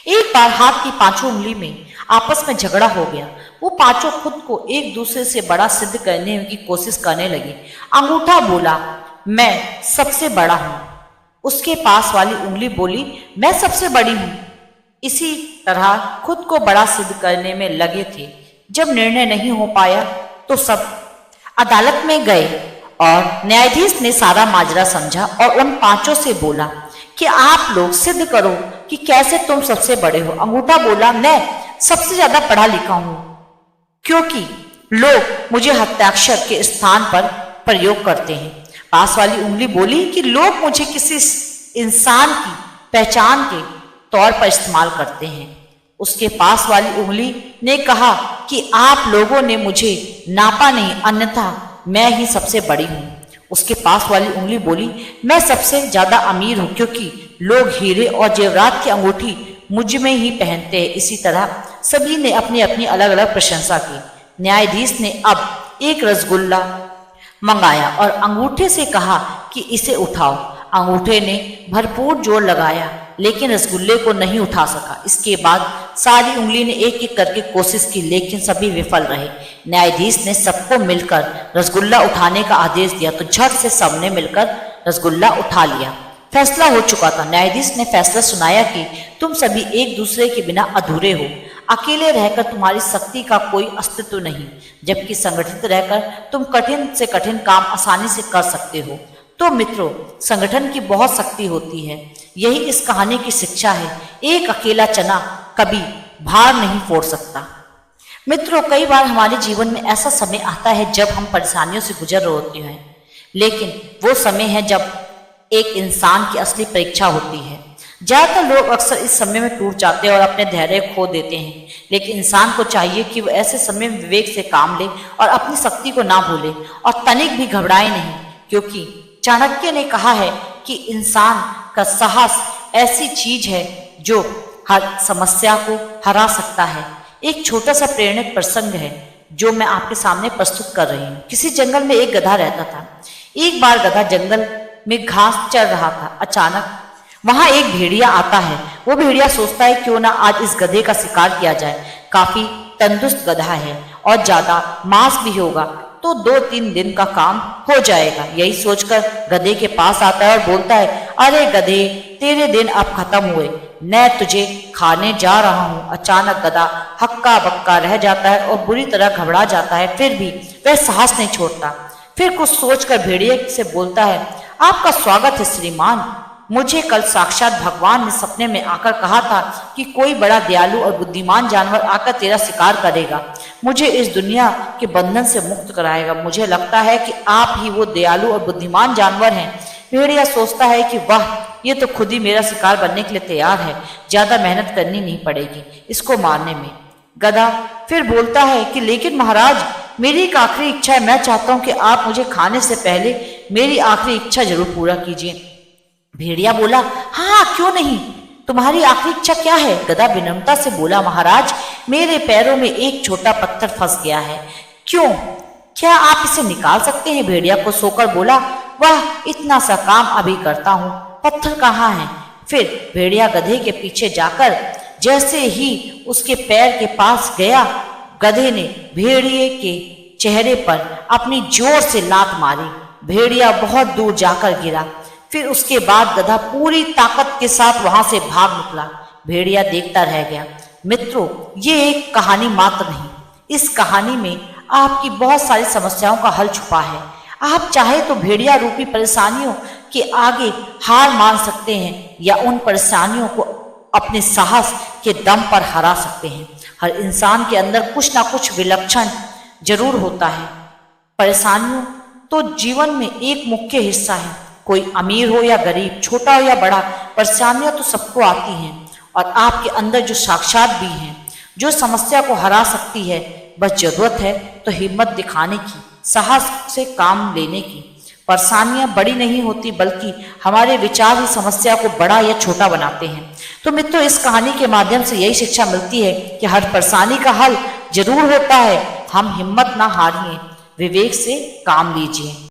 एक बार हाथ की पांचों उंगली में आपस में झगड़ा हो गया। वो पांचों खुद को एक दूसरे से बड़ा सिद्ध करने की कोशिश करने लगे। अंगूठा बोला, मैं सबसे बड़ा हूं। उसके पास वाली उंगली बोली, मैं सबसे बड़ी हूं। इसी तरह खुद को बड़ा सिद्ध करने में लगे थे। जब निर्णय नहीं हो पाया तो सब अदालत में गए और न्यायाधीश ने सारा माजरा समझा और उन पांचों से बोला कि आप लोग सिद्ध करो कि कैसे तुम सबसे बड़े हो। अंगूठा बोला, मैं सबसे ज्यादा पढ़ा लिखा हूं क्योंकि लोग मुझे हस्ताक्षर के स्थान पर प्रयोग करते हैं। पास वाली उंगली बोली कि लोग मुझे किसी इंसान की पहचान के तौर पर इस्तेमाल करते हैं। उसके पास वाली उंगली ने कहा कि आप लोगों ने मुझे नापा नहीं, अन्यथा मैं ही सबसे बड़ी हूं। उसके पास वाली उंगली बोली, मैं सबसे ज्यादा अमीर हूं क्योंकि लोग हीरे और जेवरात की अंगूठी मुझ में ही पहनते हैं। इसी तरह सभी ने अपनी अपनी अलग अलग प्रशंसा की। न्यायाधीश ने अब एक रसगुल्ला मंगाया और अंगूठे से कहा कि इसे उठाओ। अंगूठे ने भरपूर जोर लगाया लेकिन रसगुल्ले को नहीं उठा सका। इसके बाद सारी उंगली ने एक एक करके कोशिश की लेकिन सभी विफल रहे। न्यायाधीश ने सबको मिलकर रसगुल्ला उठाने का आदेश दिया तो झट से सबने मिलकर रसगुल्ला उठा लिया। फैसला हो चुका था। न्यायाधीश ने फैसला सुनाया कि तुम सभी एक दूसरे के बिना अधूरे हो। अकेले रहकर तुम्हारी शक्ति का कोई अस्तित्व नहीं, जबकि संगठित रहकर तुम कठिन से कठिन काम आसानी से कर सकते हो। तो मित्रों, संगठन की बहुत शक्ति होती है। यही इस कहानी की शिक्षा है। एक अकेला चना कभी भार नहीं फोड़ सकता। मित्रों, कई बार हमारे जीवन में ऐसा समय आता है जब हम परेशानियों से गुजर रहे होते हैं, लेकिन वो समय है जब एक इंसान की असली परीक्षा होती है। ज्यादातर लोग अक्सर इस समय में टूट जाते हैं और अपने धैर्य खो देते हैं, लेकिन इंसान को चाहिए कि वो ऐसे समय में विवेक से काम ले और अपनी शक्ति को ना भूले और तनिक भी घबराए नहीं, क्योंकि चाणक्य ने कहा है कि इंसान का साहस ऐसी चीज है जो हर समस्या को हरा सकता है। एक छोटा सा प्रेरक प्रसंग है जो मैं आपके सामने प्रस्तुत कर रही हूँ। किसी जंगल में एक गधा रहता था। एक बार गधा जंगल में घास चर रहा था। अचानक वहां एक भेड़िया आता है। वो भेड़िया सोचता है क्यों ना आज इस गधे का शिकार किया जाए। काफी तंदुरुस्त गधा है और ज्यादा मांस भी होगा तो 2-3 दिन का काम हो जाएगा। यही सोचकर गधे के पास आता है और बोलता है, अरे गधे, तेरे दिन अब खत्म हुए, मैं तुझे खाने जा रहा हूँ। अचानक गधा हक्का बक्का रह जाता है और बुरी तरह घबरा जाता है, फिर भी वह साहस नहीं छोड़ता। फिर कुछ सोचकर भेड़िए से बोलता है, आपका स्वागत है श्रीमान। मुझे कल साक्षात भगवान ने सपने में आकर कहा था कि कोई बड़ा दयालु और बुद्धिमान जानवर आकर तेरा शिकार करेगा, मुझे इस दुनिया के बंधन से मुक्त कराएगा। मुझे लगता है कि आप ही वो दयालु और बुद्धिमान जानवर हैं। भेड़िया सोचता है कि वाह, ये तो खुद ही मेरा शिकार बनने के लिए तैयार है, ज्यादा मेहनत करनी नहीं पड़ेगी इसको मारने में। गधा फिर बोलता है कि लेकिन महाराज, मेरी एक आखिरी इच्छा है। मैं चाहता हूं कि आप मुझे खाने से पहले मेरी आखिरी इच्छा जरूर पूरा कीजिए। भेड़िया बोला, हाँ क्यों नहीं, तुम्हारी आखिरी इच्छा क्या है? गधा विनम्रता से बोला, महाराज, मेरे पैरों में एक छोटा पत्थर फंस गया है। क्यों, क्या आप इसे निकाल सकते हैं? भेड़िया को सोकर बोला, वाह, इतना सा काम अभी करता हूँ, पत्थर कहाँ है? फिर भेड़िया गधे के पीछे जाकर जैसे ही उसके पैर के पास गया, गधे ने भेड़िए के चेहरे पर अपनी जोर से लात मारी। भेड़िया बहुत दूर जाकर गिरा। फिर उसके बाद गधा पूरी ताकत के साथ वहां से भाग निकला। भेड़िया देखता रह गया। मित्रों, ये एक कहानी मात्र नहीं, इस कहानी में आपकी बहुत सारी समस्याओं का हल छुपा है। आप चाहे तो भेड़िया रूपी परेशानियों के आगे हार मान सकते हैं या उन परेशानियों को अपने साहस के दम पर हरा सकते हैं। हर इंसान के अंदर कुछ ना कुछ विलक्षण जरूर होता है। परेशानियों तो जीवन में एक मुख्य हिस्सा है। कोई अमीर हो या गरीब, छोटा हो या बड़ा, परेशानियां तो सबको आती हैं और आपके अंदर जो साक्षात भी हैं, जो समस्या को हरा सकती है, बस जरूरत है तो हिम्मत दिखाने की, साहस से काम लेने की। परेशानियां बड़ी नहीं होती, बल्कि हमारे विचार ही समस्या को बड़ा या छोटा बनाते हैं। तो मित्रों, इस कहानी के माध्यम से यही शिक्षा मिलती है कि हर परेशानी का हल जरूर होता है। हम हिम्मत ना हारिए, विवेक से काम लीजिए।